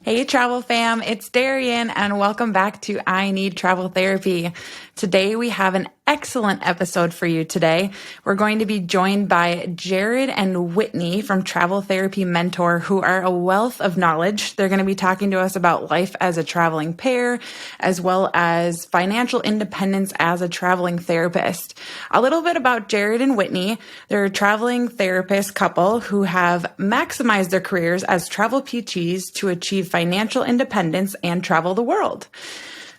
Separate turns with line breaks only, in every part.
Hey, travel fam, it's Darian, and welcome back to I Need Travel Therapy. Today, we have an excellent episode for you today. We're going to be joined by Jared and Whitney from Travel Therapy Mentor, who are a wealth of knowledge. They're going to be talking to us about life as a traveling pair, as well as financial independence as a traveling therapist. A little bit about Jared and Whitney. They're a traveling therapist couple who have maximized their careers as travel PTs to achieve financial independence and travel the world.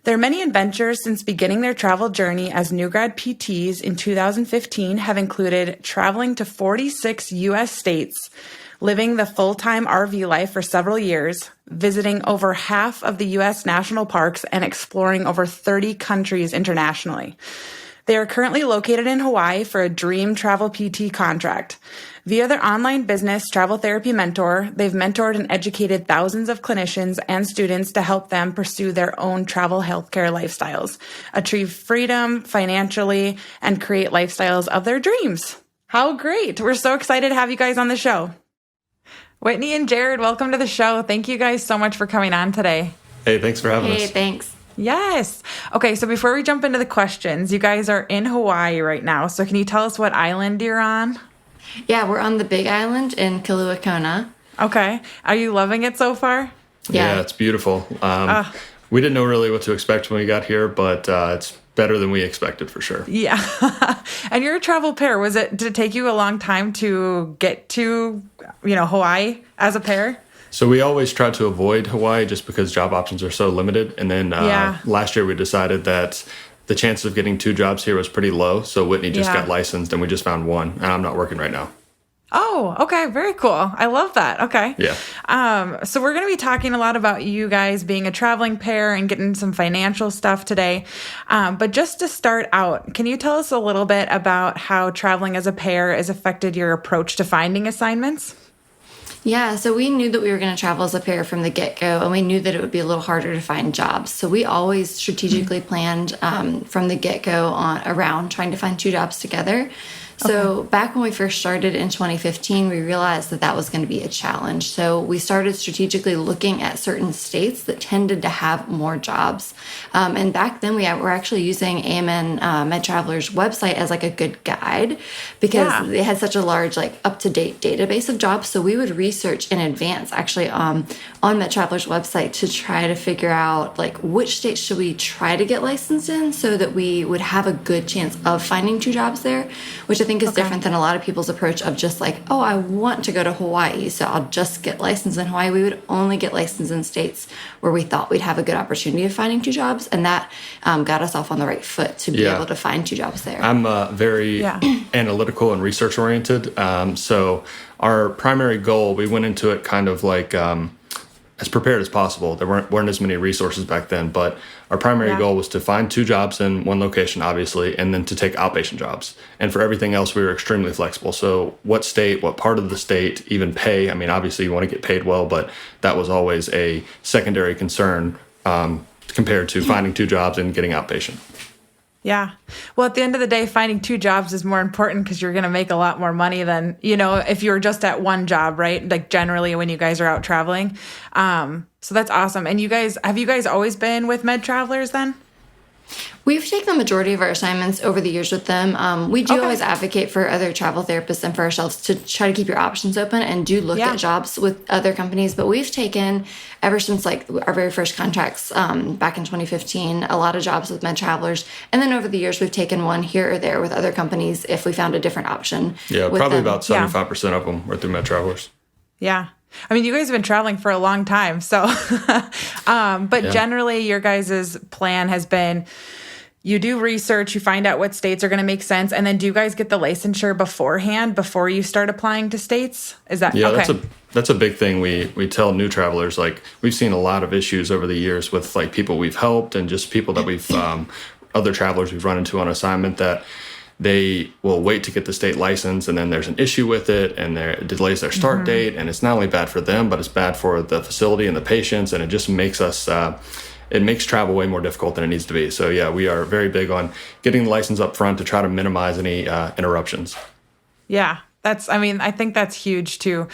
Their many adventures since beginning their travel journey as new grad PTs in 2015 have included traveling to 46 U.S. states, living the full-time RV life for several years, visiting over half of the U.S. national parks, and exploring over 30 countries internationally. They are currently located in Hawaii for a dream travel PT contract. Via their online business, Travel Therapy Mentor, they've mentored and educated thousands of clinicians and students to help them pursue their own travel healthcare lifestyles, achieve freedom financially, and create lifestyles of their dreams. How great! We're so excited to have you guys on the show. Whitney and Jared, welcome to the show. Thank you guys so much for coming on today.
Hey, thanks for having us.
Hey, thanks.
Yes. Okay, so before we jump into the questions, you guys are in Hawaii right now. So can you tell us what island you're on?
Yeah, we're on the Big Island in Kaluakona.
Okay. Are you loving it so far?
Yeah, it's beautiful. We didn't know really what to expect when we got here, but it's better than we expected for sure.
Yeah. And you're a travel pair. Did it take you a long time to get to, Hawaii as a pair?
So we always try to avoid Hawaii just because job options are so limited. And then last year we decided that the chances of getting 2 jobs here was pretty low. So Whitney just got licensed and we just found one. And I'm not working right now.
Oh, okay. Very cool. I love that. Okay.
Yeah.
So we're going to be talking a lot about you guys being a traveling pair and getting some financial stuff today. But just to start out, can you tell us a little bit about how traveling as a pair has affected your approach to finding assignments?
Yeah, so we knew that we were going to travel as a pair from the get-go, and we knew that it would be a little harder to find jobs. So we always strategically planned from the get-go around trying to find 2 jobs together. So back when we first started in 2015, we realized that that was going to be a challenge. So we started strategically looking at certain states that tended to have more jobs. And back then we were actually using AMN Med Traveler's website as like a good guide because they had such a large up-to-date database of jobs. So we would research in advance actually on Med Traveler's website to try to figure out which states should we try to get licensed in so that we would have a good chance of finding 2 jobs there, which I think is different than a lot of people's approach of just I want to go to Hawaii, so I'll just get licensed in Hawaii. We would only get licensed in states where we thought we'd have a good opportunity of finding 2 jobs, and that got us off on the right foot to be able to find 2 jobs there.
I'm very analytical and research oriented. So our primary goal, we went into it kind of as prepared as possible. There weren't as many resources back then, but our primary goal was to find 2 jobs in one location, obviously, and then to take outpatient jobs. And for everything else, we were extremely flexible. So what state, what part of the state, even pay. I mean, obviously you want to get paid well, but that was always a secondary concern compared to finding 2 jobs and getting outpatient.
Yeah. Well, at the end of the day, finding 2 jobs is more important because you're going to make a lot more money than, if you're just at one job, right? Generally when you guys are out traveling. So that's awesome. And have you guys always been with Med Travelers then?
We've taken the majority of our assignments over the years with them. We do always advocate for other travel therapists and for ourselves to try to keep your options open and do look at jobs with other companies. But we've taken, ever since our very first contracts back in 2015, a lot of jobs with Med Travelers. And then over the years, we've taken one here or there with other companies if we found a different option.
Yeah, probably about 75% of them are through Med Travelers.
Yeah. I mean, you guys have been traveling for a long time. So, generally your guys' plan has been, you do research, you find out what states are going to make sense. And then do you guys get the licensure beforehand before you start applying to states? Is that
that's a big thing. We tell new travelers, we've seen a lot of issues over the years with people we've helped and just people that we've, other travelers we've run into on assignment that they will wait to get the state license, and then there's an issue with it, and it delays their start date, and it's not only bad for them, but it's bad for the facility and the patients, and it just makes us, it makes travel way more difficult than it needs to be. So yeah, we are very big on getting the license up front to try to minimize any interruptions.
Yeah, I think that's huge too.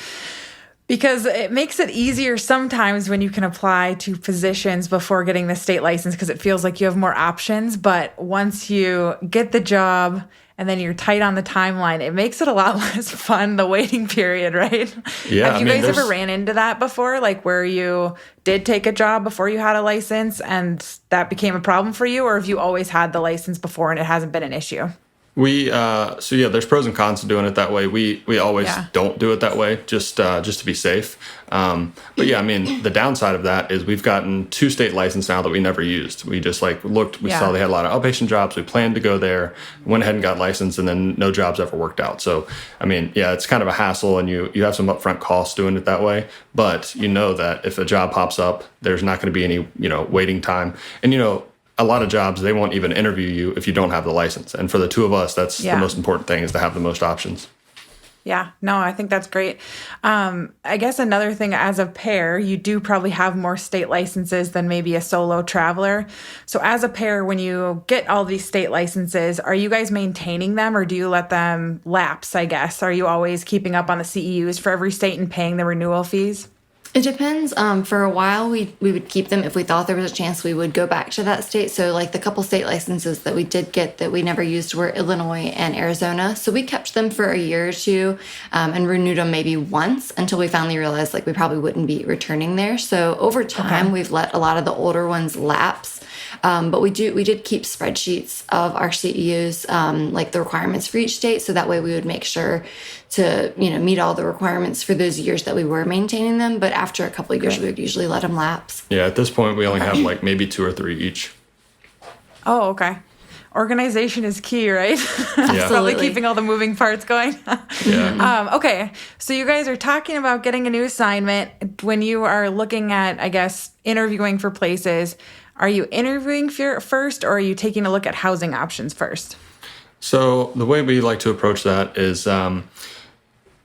Because it makes it easier sometimes when you can apply to positions before getting the state license because it feels like you have more options. But once you get the job and then you're tight on the timeline, it makes it a lot less fun, the waiting period, right?
Yeah,
Have you guys ever ran into that before? Like where you did take a job before you had a license and that became a problem for you? Or have you always had the license before and it hasn't been an issue?
There's pros and cons to doing it that way. We always don't do it that way, just to be safe. But yeah, I mean, the downside of that is we've gotten 2 state licenses now that we never used. We just looked, we saw they had a lot of outpatient jobs. We planned to go there, went ahead and got licensed, and then no jobs ever worked out. So, I mean, yeah, it's kind of a hassle, and you have some upfront costs doing it that way. But you know that if a job pops up, there's not going to be any, waiting time. And, a lot of jobs, they won't even interview you if you don't have the license. And for the 2 of us, that's the most important thing, is to have the most options.
Yeah, no, I think that's great. I guess another thing, as a pair, you do probably have more state licenses than maybe a solo traveler. So as a pair, when you get all these state licenses, are you guys maintaining them or do you let them lapse, I guess? Are you always keeping up on the CEUs for every state and paying the renewal fees?
It depends. For a while, we would keep them. If we thought there was a chance, we would go back to that state. So like the couple state licenses that we did get that we never used were Illinois and Arizona. So we kept them for a year or two and renewed them maybe once until we finally realized we probably wouldn't be returning there. So over time, we've let a lot of the older ones lapse. But we did keep spreadsheets of our CEUs, like the requirements for each state. So that way we would make sure to, meet all the requirements for those years that we were maintaining them. But after a couple of years, we would usually let them lapse.
Yeah, at this point, we only have maybe 2 or 3 each.
Oh, okay. Organization is key, right?
Yeah.
Probably keeping all the moving parts going.
Yeah.
Okay, so you guys are talking about getting a new assignment. When you are looking at, I guess, interviewing for places, are you interviewing first or are you taking a look at housing options first?
So the way we like to approach that is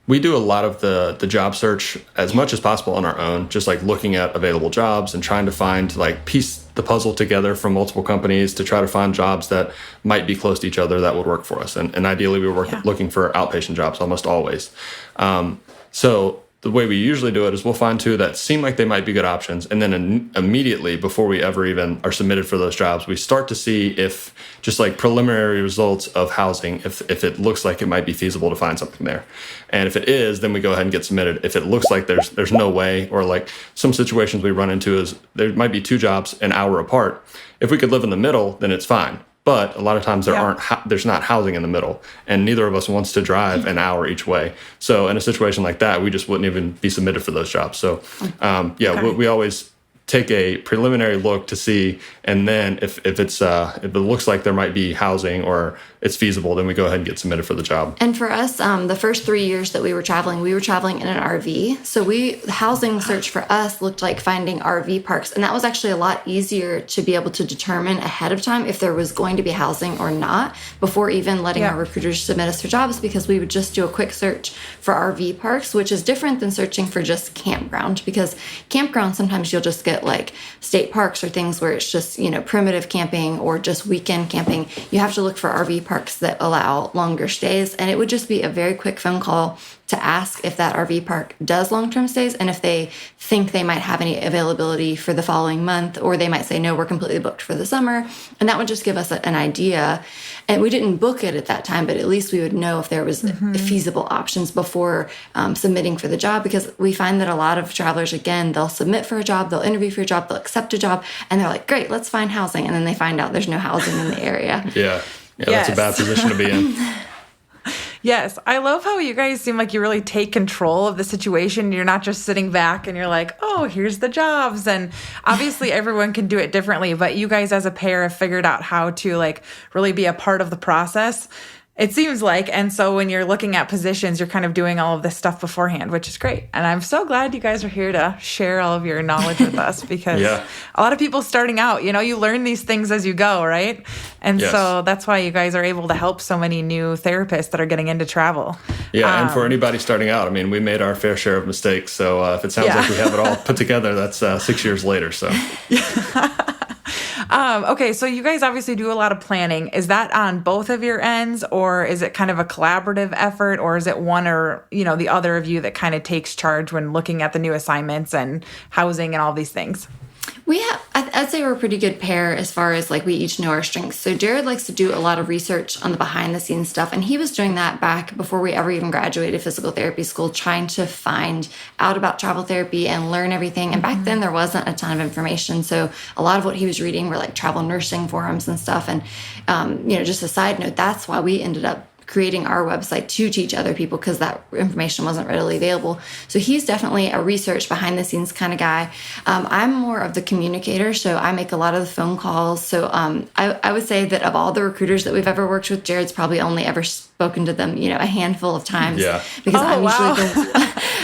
we do a lot of the job search as much as possible on our own, just looking at available jobs and trying to find piece the puzzle together from multiple companies to try to find jobs that might be close to each other that would work for us. And ideally, we were looking for outpatient jobs almost always. So the way we usually do it is we'll find 2 that seem like they might be good options. And then immediately before we ever even are submitted for those jobs, we start to see if just preliminary results of housing, if it looks like it might be feasible to find something there. And if it is, then we go ahead and get submitted. If it looks like there's no way, or some situations we run into is there might be 2 jobs an hour apart. If we could live in the middle, then it's fine. But a lot of times there's not housing in the middle, and neither of us wants to drive an hour each way. So in a situation like that, we just wouldn't even be submitted for those jobs. So we always take a preliminary look to see, and then if it looks like there might be housing or it's feasible, then we go ahead and get submitted for the job.
And for us, the first 3 years that we were traveling in an RV. So the housing search for us looked like finding RV parks. And that was actually a lot easier to be able to determine ahead of time if there was going to be housing or not before even letting our recruiters submit us for jobs, because we would just do a quick search for RV parks, which is different than searching for just campground, because campground, sometimes you'll just get state parks or things where it's just, primitive camping or just weekend camping. You have to look for RV parks that allow longer stays. And it would just be a very quick phone call to ask if that RV park does long-term stays and if they think they might have any availability for the following month, or they might say, no, we're completely booked for the summer. And that would just give us an idea. And we didn't book it at that time, but at least we would know if there was feasible options before submitting for the job, because we find that a lot of travelers, again, they'll submit for a job, they'll interview for a job, they'll accept a job, and they're like, great, let's find housing. And then they find out there's no housing in the area.
Yeah, that's a bad position to be in.
Yes. I love how you guys seem like you really take control of the situation. You're not just sitting back and you're like, oh, here's the jobs. And obviously everyone can do it differently, but you guys as a pair have figured out how to really be a part of the process. It seems like, and so when you're looking at positions, you're kind of doing all of this stuff beforehand, which is great. And I'm so glad you guys are here to share all of your knowledge with us, because a lot of people starting out, you learn these things as you go, right? And so that's why you guys are able to help so many new therapists that are getting into travel.
Yeah, and for anybody starting out, we made our fair share of mistakes. So if it sounds like we have it all put together, that's 6 years later. So.
Okay, so you guys obviously do a lot of planning. Is that on both of your ends, or is it kind of a collaborative effort, or is it one or, the other of you that kind of takes charge when looking at the new assignments and housing and all these things?
I'd say we're a pretty good pair as far as like we each know our strengths. So Jared likes to do a lot of research on the behind the scenes stuff. And he was doing that back before we ever even graduated physical therapy school, trying to find out about travel therapy and learn everything. And back then there wasn't a ton of information. So a lot of what he was reading were like travel nursing forums and stuff. And, just a side note, that's why we ended up creating our website to teach other people, because that information wasn't readily available. So he's definitely a research behind the scenes kind of guy. I'm more of the communicator, so I make a lot of the phone calls. So I would say that of all the recruiters that we've ever worked with, Jared's probably only ever spoken to them, a handful of times.
Yeah.
Because
wow.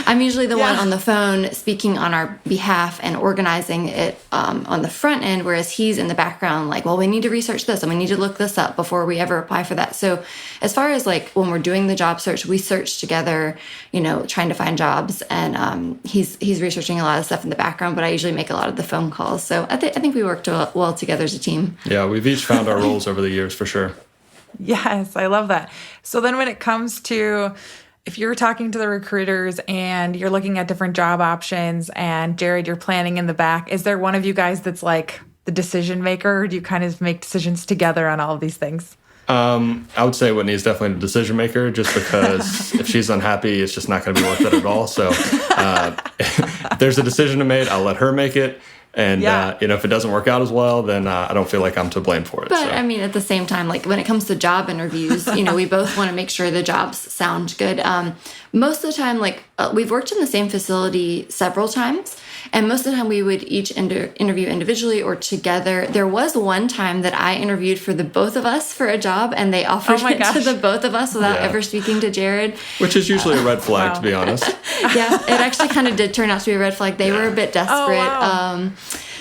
I'm usually the one on the phone speaking on our behalf and organizing it on the front end, whereas he's in the background like, well, we need to research this and we need to look this up before we ever apply for that. So as far as like when we're doing the job search, we search together, trying to find jobs, and he's researching a lot of stuff in the background, but I usually make a lot of the phone calls. So I think we worked well together as a team.
Yeah, we've each found our roles over the years for sure.
Yes, I love that. So then when it comes to, if you're talking to the recruiters and you're looking at different job options and Jared, you're planning in the back, is there one of you guys that's like the decision maker, or do you kind of make decisions together on all of these things?
I would say Whitney is definitely the decision maker, just because if she's unhappy, it's just not going to be worth it at all. So if there's a decision to make, I'll let her make it. And, if it doesn't work out as well, then I don't feel like I'm to blame for it.
But, I mean, at the same time, like when it comes to job interviews, we both want to make sure the jobs sound good. Most of the time, we've worked in the same facility several times. And most of the time we would each interview individually or together. There was one time that I interviewed for the both of us for a job, and they offered it to the both of us without ever speaking to Jared.
Which is usually a red flag, to be honest.
Yeah, it actually kind of did turn out to be a red flag. They were a bit desperate.
Oh, wow.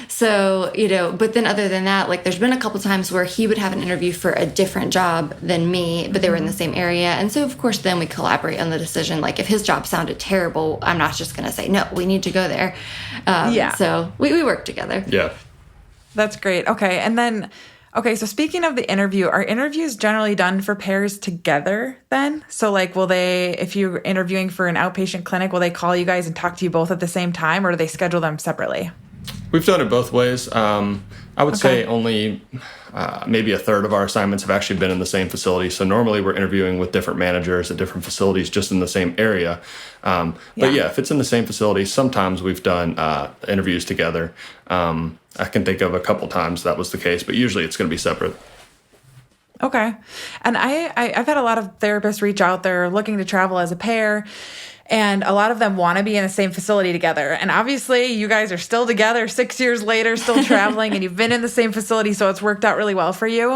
So, but then other than that, there's been a couple times where he would have an interview for a different job than me, but they were in the same area. And so, of course, then we collaborate on the decision. Like, if his job sounded terrible, I'm not just going to say, no, we need to go there. So we work together.
Yeah.
That's great. Okay. And then, so speaking of the interview, are interviews generally done for pairs together then? So will they, if you're interviewing for an outpatient clinic, will they call you guys and talk to you both at the same time, or do they schedule them separately?
We've done it both ways. I would say only maybe a third of our assignments have actually been in the same facility. So normally we're interviewing with different managers at different facilities just in the same area. But if it's in the same facility, sometimes we've done interviews together. I can think of a couple times that was the case, but usually it's going to be separate.
Okay. And I've had a lot of therapists reach out there looking to travel as a pair. And a lot of them want to be in the same facility together. And obviously, you guys are still together 6 years later, still traveling, and you've been in the same facility, so it's worked out really well for you.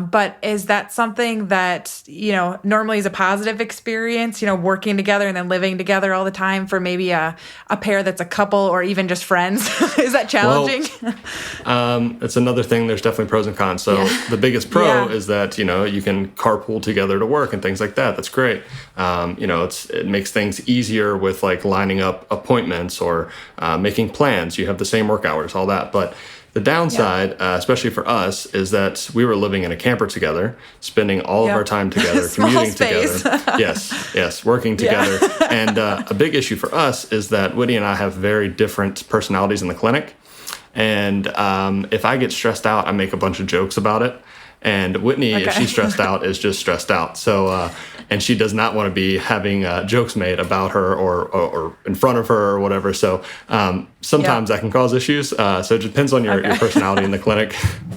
But is that something that, normally is a positive experience, working together and then living together all the time for maybe a pair that's a couple or even just friends? Is that challenging?
Well, it's another thing. There's definitely pros and cons. So the biggest pro is that, you can carpool together to work and things like that. That's great. It makes things easier with lining up appointments or making plans. You have the same work hours, all that. But the downside, especially for us, is that we were living in a camper together, spending all of our time together, commuting together. Yes, working together. And a big issue for us is that Whitney and I have very different personalities in the clinic. And if I get stressed out, I make a bunch of jokes about it. And Whitney, if she's stressed out, is just stressed out. So, and she does not want to be having jokes made about her or in front of her or whatever. So sometimes that can cause issues. So it depends on your personality in the clinic.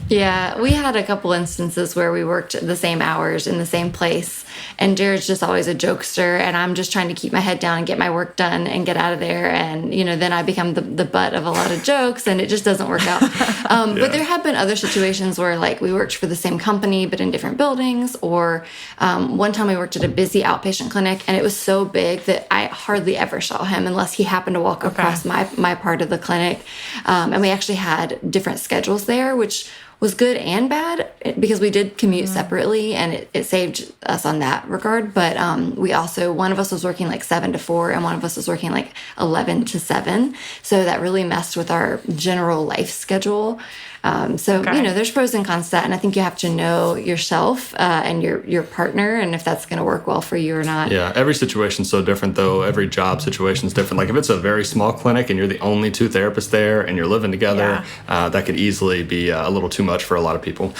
Yeah, we had a couple instances where we worked the same hours in the same place. And Jared's just always a jokester. And I'm just trying to keep my head down and get my work done and get out of there. And, then I become the butt of a lot of jokes, and it just doesn't work out. But there have been other situations where we worked for the same company but in different buildings, or one time we worked at a busy outpatient clinic, and it was so big that I hardly ever saw him unless he happened to walk across my part of the clinic. And we actually had different schedules there, which was good and bad because we did commute separately, and it saved us on that regard. But we also, one of us was working like 7 to 4 and one of us was working like 11 to 7. So that really messed with our general life schedule. There's pros and cons to that. And I think you have to know yourself and your partner and if that's going to work well for you or not.
Yeah, every situation's so different, though. Every job situation's different. Like if it's a very small clinic and you're the only 2 therapists there and you're living together, that could easily be a little too much for a lot of people.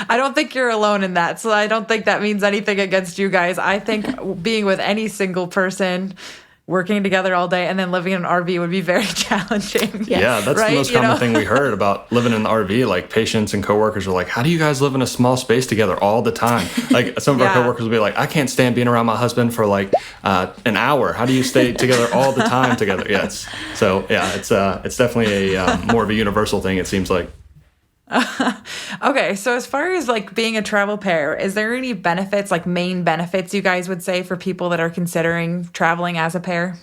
I don't think you're alone in that. So I don't think that means anything against you guys. I think being with any single person, working together all day and then living in an RV would be very challenging.
Yeah, that's the most common thing we heard about living in the RV. Like patients and coworkers are like, how do you guys live in a small space together all the time? Like some of our coworkers will be like, I can't stand being around my husband for like an hour. How do you stay together all the time together? It's definitely a more of a universal thing, it seems like.
Okay, so as far as like being a travel pair, is there any benefits, like main benefits you guys would say for people that are considering traveling as a pair?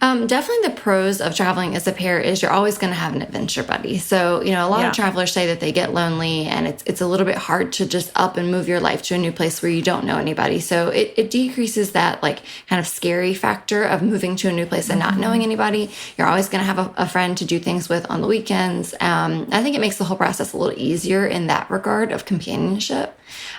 Definitely the pros of traveling as a pair is you're always going to have an adventure buddy. So, a lot of travelers say that they get lonely and it's a little bit hard to just up and move your life to a new place where you don't know anybody. So it decreases that like kind of scary factor of moving to a new place and not knowing anybody. You're always going to have a friend to do things with on the weekends. I think it makes the whole process a little easier in that regard of companionship.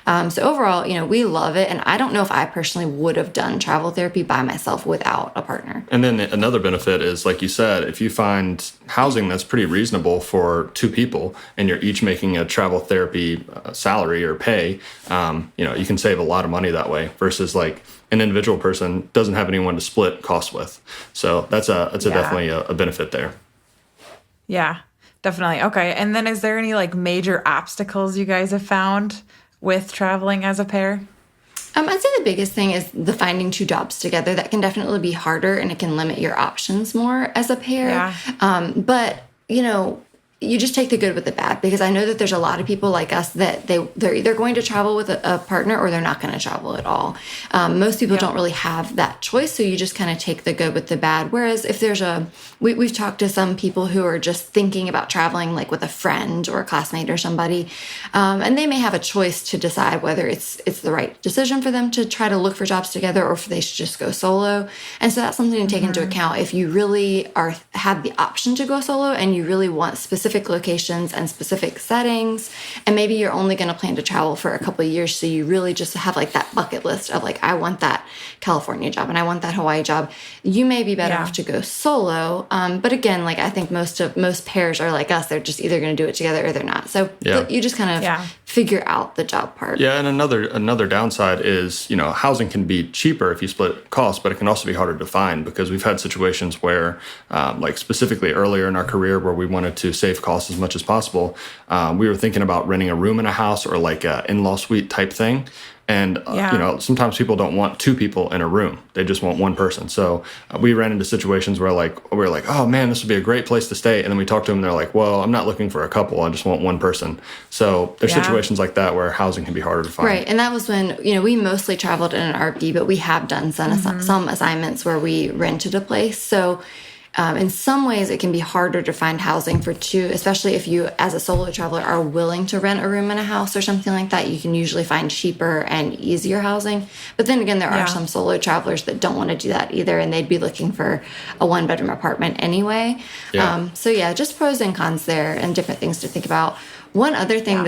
So overall, we love it. And I don't know if I personally would have done travel therapy by myself without a partner.
And then another benefit is, like you said, if you find housing that's pretty reasonable for 2 people and you're each making a travel therapy salary or pay, you can save a lot of money that way versus like an individual person doesn't have anyone to split costs with. So that's definitely a benefit there.
Yeah, definitely. Okay. And then is there any like major obstacles you guys have found with traveling as a pair?
I'd say the biggest thing is the finding 2 jobs together. That can definitely be harder and it can limit your options more as a pair.
Yeah.
But, you just take the good with the bad, because I know that there's a lot of people like us that they're either going to travel with a partner or they're not going to travel at all. Most people don't really have that choice, so you just kind of take the good with the bad. Whereas if there's we've talked to some people who are just thinking about traveling like with a friend or a classmate or somebody, and they may have a choice to decide whether it's the right decision for them to try to look for jobs together or if they should just go solo. And so that's something to take into account if you really have the option to go solo and you really want specific locations and specific settings, and maybe you're only going to plan to travel for a couple of years, so you really just have like that bucket list of like, I want that California job and I want that Hawaii job. You may be better off to go solo, but again, like I think most pairs are like us, they're just either going to do it together or they're not. So you just kind of figure out the job part.
Yeah, and another downside is, housing can be cheaper if you split costs, but it can also be harder to find, because we've had situations where, like specifically earlier in our career where we wanted to save costs as much as possible, we were thinking about renting a room in a house or like a in-law suite type thing. And, sometimes people don't want 2 people in a room. They just want 1 person. So we ran into situations where we're like, oh man, this would be a great place to stay. And then we talked to them and they're like, well, I'm not looking for a couple. I just want 1 person. So there's situations like that where housing can be harder to find.
Right. And that was when, we mostly traveled in an RV, but we have done some assignments where we rented a place. So in some ways, it can be harder to find housing for 2, especially if you, as a solo traveler, are willing to rent a room in a house or something like that. You can usually find cheaper and easier housing. But then again, there are some solo travelers that don't want to do that either, and they'd be looking for a 1-bedroom apartment anyway.
Yeah.
Just pros and cons there and different things to think about. One other thing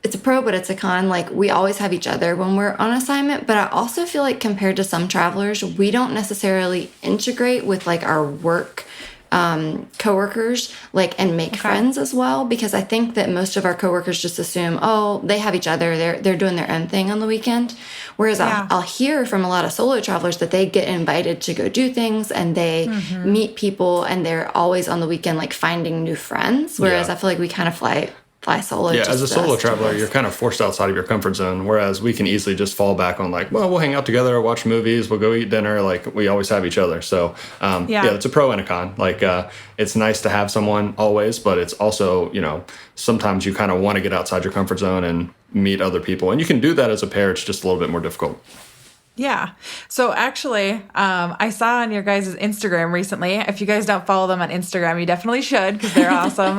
it's a pro, but it's a con. Like, we always have each other when we're on assignment, but I also feel like compared to some travelers, we don't necessarily integrate with like our work coworkers, like, and make friends as well, because I think that most of our coworkers just assume, oh, they have each other, they're doing their own thing on the weekend. Whereas I'll hear from a lot of solo travelers that they get invited to go do things and they meet people and they're always on the weekend like finding new friends. Whereas I feel like we kind of fly solo.
Yeah, as a solo traveler, you're kind of forced outside of your comfort zone, whereas we can easily just fall back on like, well, we'll hang out together, watch movies, we'll go eat dinner, like we always have each other. So it's a pro and a con. Like it's nice to have someone always, but it's also, sometimes you kind of want to get outside your comfort zone and meet other people. And you can do that as a pair, it's just a little bit more difficult.
Yeah. So actually, I saw on your guys' Instagram recently. If you guys don't follow them on Instagram, you definitely should because they're awesome.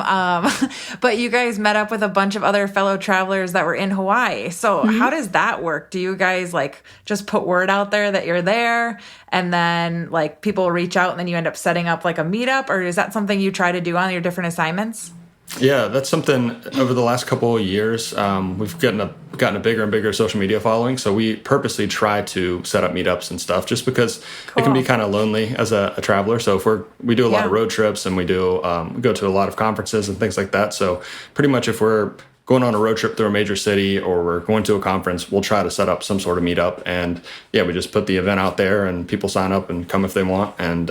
But you guys met up with a bunch of other fellow travelers that were in Hawaii. So how does that work? Do you guys like just put word out there that you're there and then like people reach out and then you end up setting up like a meetup? Or is that something you try to do on your different assignments?
Yeah, that's something over the last couple of years. We've gotten a bigger and bigger social media following. So we purposely try to set up meetups and stuff just because it can be kind of lonely as a traveler. So if we do a lot of road trips and we go to a lot of conferences and things like that. So pretty much if we're going on a road trip through a major city or we're going to a conference, we'll try to set up some sort of meetup. And yeah, we just put the event out there and people sign up and come if they want. And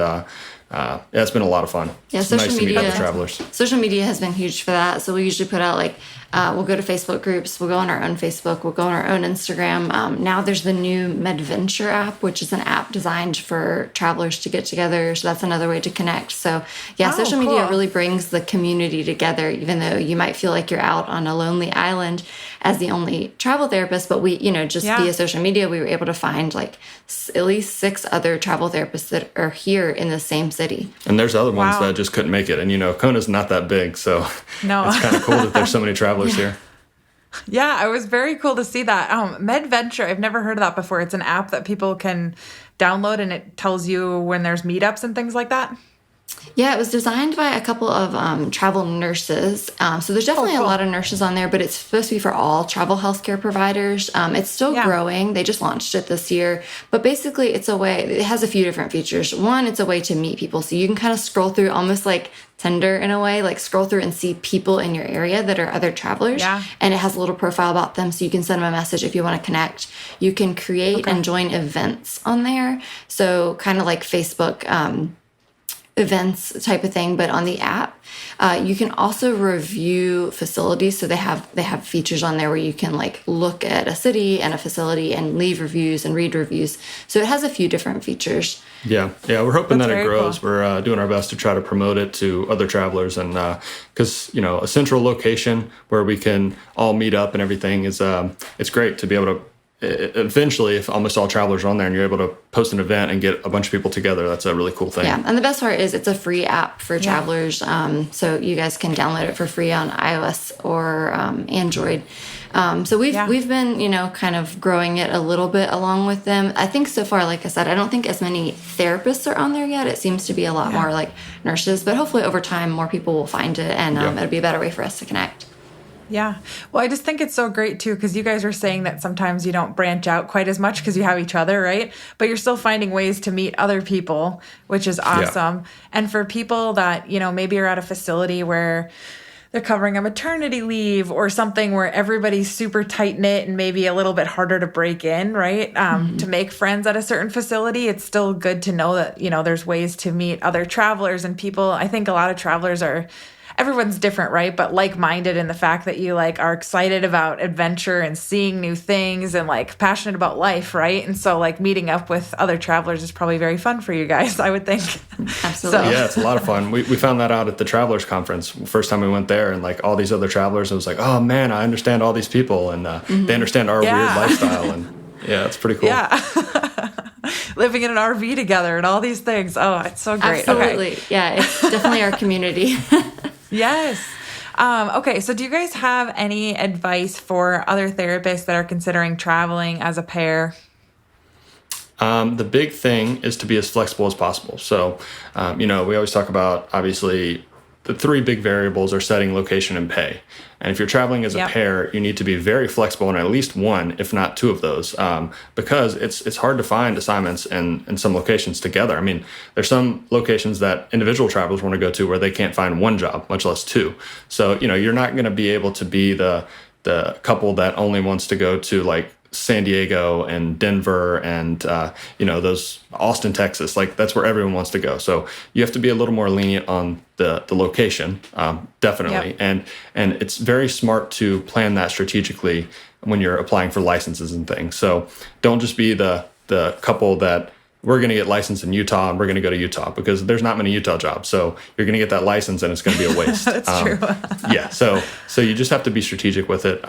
yeah, it's been a lot of fun.
Yeah,
it's
social
nice
media,
to meet other travelers.
Social media has been huge for that. So we usually put out like, we'll go to Facebook groups, we'll go on our own Facebook, we'll go on our own Instagram. Now there's the new MedVenture app, which is an app designed for travelers to get together. So that's another way to connect. So yeah, social media really brings the community together, even though you might feel like you're out on a lonely island as the only travel therapist. But we, just via social media, we were able to find like at least 6 other travel therapists that are here in the same city.
And there's other ones that just couldn't make it. And, Kona's not that big, so it's kind of cool that there's so many travelers here.
Yeah, it was very cool to see that. MedVenture, I've never heard of that before. It's an app that people can download and it tells you when there's meetups and things like that.
Yeah, it was designed by a couple of travel nurses. So there's definitely a lot of nurses on there, but it's supposed to be for all travel healthcare providers. It's still growing. They just launched it this year. But basically, it has a few different features. One, it's a way to meet people. So you can kind of scroll through almost like Tinder in a way, like scroll through and see people in your area that are other travelers. Yeah. And it has a little profile about them. So you can send them a message if you want to connect. You can create and join events on there. So kind of like Facebook events type of thing, but on the app. You can also review facilities. So they have features on there where you can like look at a city and a facility and leave reviews and read reviews. So it has a few different features.
Yeah, we're hoping that it grows. Cool. We're doing our best to try to promote it to other travelers, and because a central location where we can all meet up and everything is it's great to be able to. Eventually, if almost all travelers are on there and you're able to post an event and get a bunch of people together, that's a really cool thing.
Yeah, and the best part is it's a free app for travelers, so you guys can download it for free on iOS or Android. So we've been, kind of growing it a little bit along with them. I think so far, like I said, I don't think as many therapists are on there yet. It seems to be a lot more like nurses, but hopefully over time more people will find it and it'll be a better way for us to connect.
Yeah. Well, I just think it's so great, too, because you guys are saying that sometimes you don't branch out quite as much because you have each other, right? But you're still finding ways to meet other people, which is awesome. Yeah. And for people that, maybe are at a facility where they're covering a maternity leave or something where everybody's super tight-knit and maybe a little bit harder to break in, right? To make friends at a certain facility, it's still good to know that, there's ways to meet other travelers and people. I think a lot of travelers everyone's different, right? But like-minded in the fact that you are excited about adventure and seeing new things and passionate about life, right? And so meeting up with other travelers is probably very fun for you guys, I would think.
Absolutely.
So. Yeah, it's a lot of fun. We found that out at the Travelers Conference. First time we went there and all these other travelers, it was like, oh man, I understand all these people and they understand our weird lifestyle. And yeah, it's pretty cool.
Yeah. Living in an RV together and all these things. Oh, it's so great.
Absolutely. Okay. Yeah, it's definitely our community.
Yes. Okay, so do you guys have any advice for other therapists that are considering traveling as a pair?
The big thing is to be as flexible as possible. So, we always talk about, obviously, the 3 big variables are setting, location, and pay. And if you're traveling as a pair, you need to be very flexible on at least one, if not 2 of those, because it's hard to find assignments in some locations together. I mean, there's some locations that individual travelers want to go to where they can't find 1 job, much less 2. So, you're not going to be able to be the couple that only wants to go to San Diego and Denver and, those Austin, Texas, that's where everyone wants to go. So you have to be a little more lenient on the location, definitely. Yep. And it's very smart to plan that strategically when you're applying for licenses and things. So don't just be the couple that we're going to get licensed in Utah and we're going to go to Utah because there's not many Utah jobs. So you're going to get that license and it's going to be a waste.
That's true.
Yeah. So you just have to be strategic with it.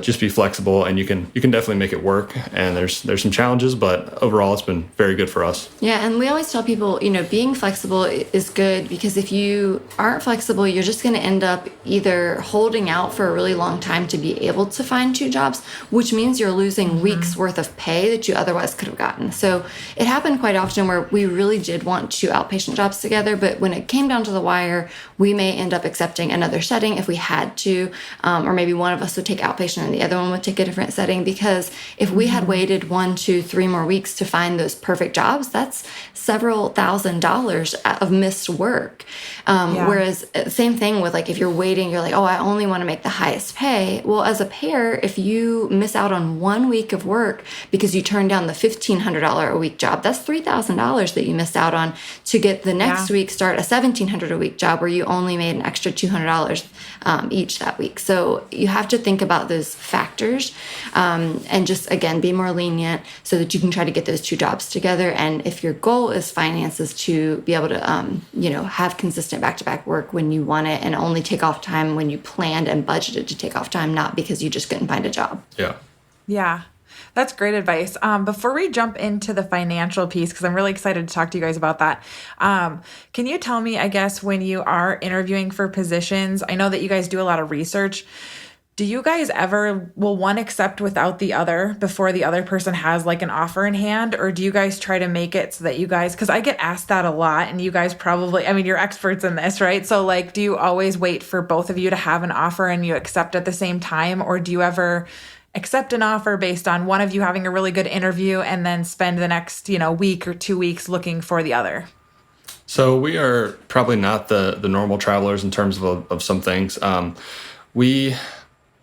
just be flexible, and you can definitely make it work. And there's some challenges, but overall it's been very good for us.
Yeah, and we always tell people, being flexible is good, because if you aren't flexible, you're just going to end up either holding out for a really long time to be able to find 2 jobs, which means you're losing weeks worth of pay that you otherwise could have gotten. So it happened quite often where we really did want 2 outpatient jobs together, but when it came down to the wire, we may end up accepting another setting if we had to, or maybe one of us would take outpatient and the other one would take a different setting, because if we had waited 1, 2, 3 more weeks to find those perfect jobs, that's several $1,000s of missed work. Whereas same thing with, like, if you're waiting, you're like, oh, I only want to make the highest pay. Well, as a pair, if you miss out on 1 week of work because you turned down the $1,500 a week job, that's $3,000 that you missed out on to get the next week start a $1,700 a week job where you only made an extra $200 each that week. So you have to think about those factors, and just, again, be more lenient so that you can try to get those 2 jobs together. And if your goal is finances, to be able to have consistent back-to-back work when you want it, and only take off time when you planned and budgeted to take off time, not because you just couldn't find a job.
Yeah, that's great advice. Before we jump into the financial piece, because I'm really excited to talk to you guys about that, can you tell me, I guess, when you are interviewing for positions, I know that you guys do a lot of research. Do you guys ever, will one accept without the other before the other person has, like, an offer in hand? Or do you guys try to make it so that you guys, because I get asked that a lot, and you guys probably, I mean, you're experts in this, right? So, like, do you always wait for both of you to have an offer and you accept at the same time? Or do you ever accept an offer based on one of you having a really good interview and then spend the next, week or 2 weeks looking for the other?
So we are probably not the normal travelers in terms of some things.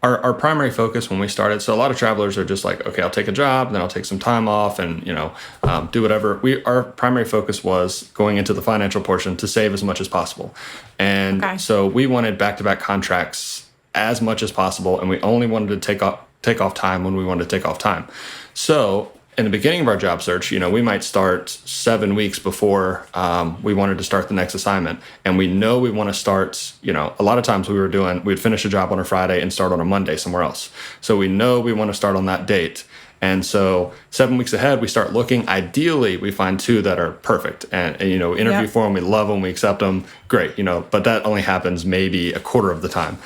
Our primary focus when we started, so a lot of travelers are just like, okay, I'll take a job, then I'll take some time off and, do whatever. Our primary focus was going into the financial portion to save as much as possible. And so we wanted back-to-back contracts as much as possible, and we only wanted to take off time when we wanted to take off time. So in the beginning of our job search, we might start 7 weeks before we wanted to start the next assignment. And we know we want to start, a lot of times we'd finish a job on a Friday and start on a Monday somewhere else. So we know we want to start on that date. And so 7 weeks ahead, we start looking. Ideally, we find 2 that are perfect and interview for them. We love them. We accept them. Great. But that only happens maybe a quarter of the time.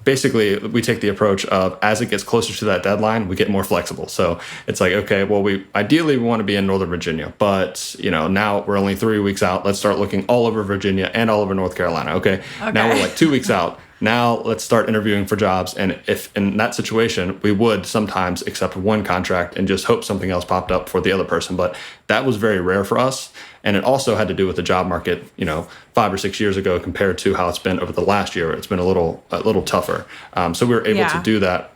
Basically, we take the approach of, as it gets closer to that deadline, we get more flexible. So it's like, okay, well, we ideally want to be in Northern Virginia, but now we're only 3 weeks out. Let's start looking all over Virginia and all over North Carolina. Okay. Now we're like 2 weeks out. Now let's start interviewing for jobs. And if in that situation, we would sometimes accept one contract and just hope something else popped up for the other person. But that was very rare for us. And it also had to do with the job market, 5 or 6 years ago compared to how it's been over the last year. It's been a little tougher. So we were able to do that.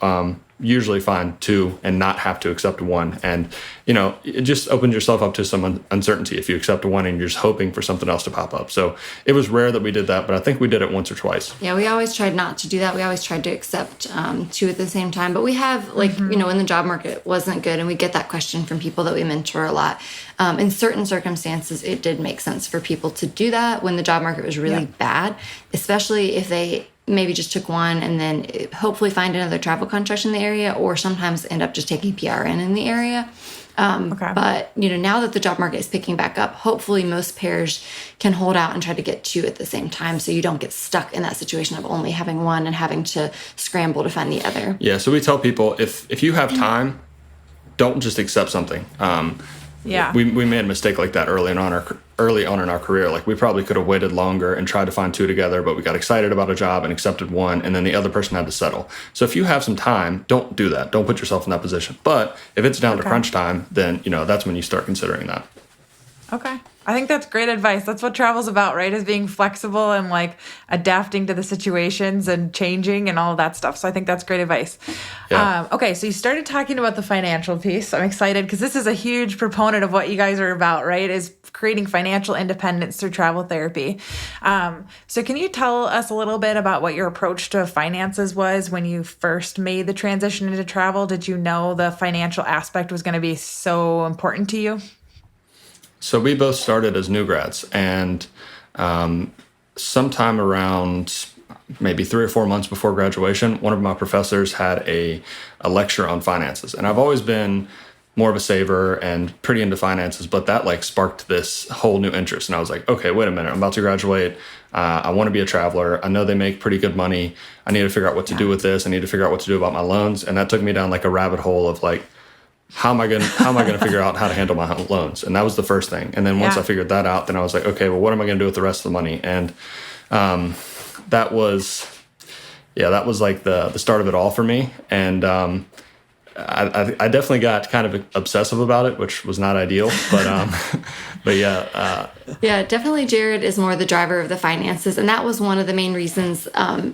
Usually find 2 and not have to accept 1. And, it just opens yourself up to some uncertainty if you accept 1 and you're just hoping for something else to pop up. So it was rare that we did that, but I think we did it once or twice.
Yeah, we always tried not to do that. We always tried to accept 2 at the same time. But we have, when the job market wasn't good, and we get that question from people that we mentor a lot. In certain circumstances, it did make sense for people to do that when the job market was really bad, especially if they maybe just took 1 and then hopefully find another travel contract in the area, or sometimes end up just taking PRN in the area. But, now that the job market is picking back up, hopefully most pairs can hold out and try to get 2 at the same time, so you don't get stuck in that situation of only having 1 and having to scramble to find the other.
Yeah, so we tell people, if you have time, don't just accept something. We made a mistake like that early on in our career. Like, we probably could have waited longer and tried to find 2 together, but we got excited about a job and accepted 1, and then the other person had to settle. So if you have some time, don't do that. Don't put yourself in that position. But if it's down to crunch time, then that's when you start considering that.
Okay. I think that's great advice. That's what travel's about, right? Is being flexible and, like, adapting to the situations and changing and all of that stuff. So I think that's great advice. Yeah. Okay, so you started talking about the financial piece. I'm excited because this is a huge proponent of what you guys are about, right? Is creating financial independence through travel therapy. So can you tell us a little bit about what your approach to finances was when you first made the transition into travel? Did you know the financial aspect was going to be so important to you?
So we both started as new grads, and sometime around, maybe 3 or 4 months before graduation, one of my professors had a lecture on finances. And I've always been more of a saver and pretty into finances, but that like sparked this whole new interest. And I was like, okay, wait a minute, I'm about to graduate. I want to be a traveler. I know they make pretty good money. I need to figure out what to do with this. I need to figure out what to do about my loans. And that took me down like a rabbit hole of like, how am I going to figure out how to handle my loans? And that was the first thing. And then once I figured that out, then I was like, okay, well, what am I going to do with the rest of the money? And that was like the start of it all for me. And I definitely got kind of obsessive about it, which was not ideal, but yeah.
Yeah, definitely Jared is more the driver of the finances. And that was one of the main reasons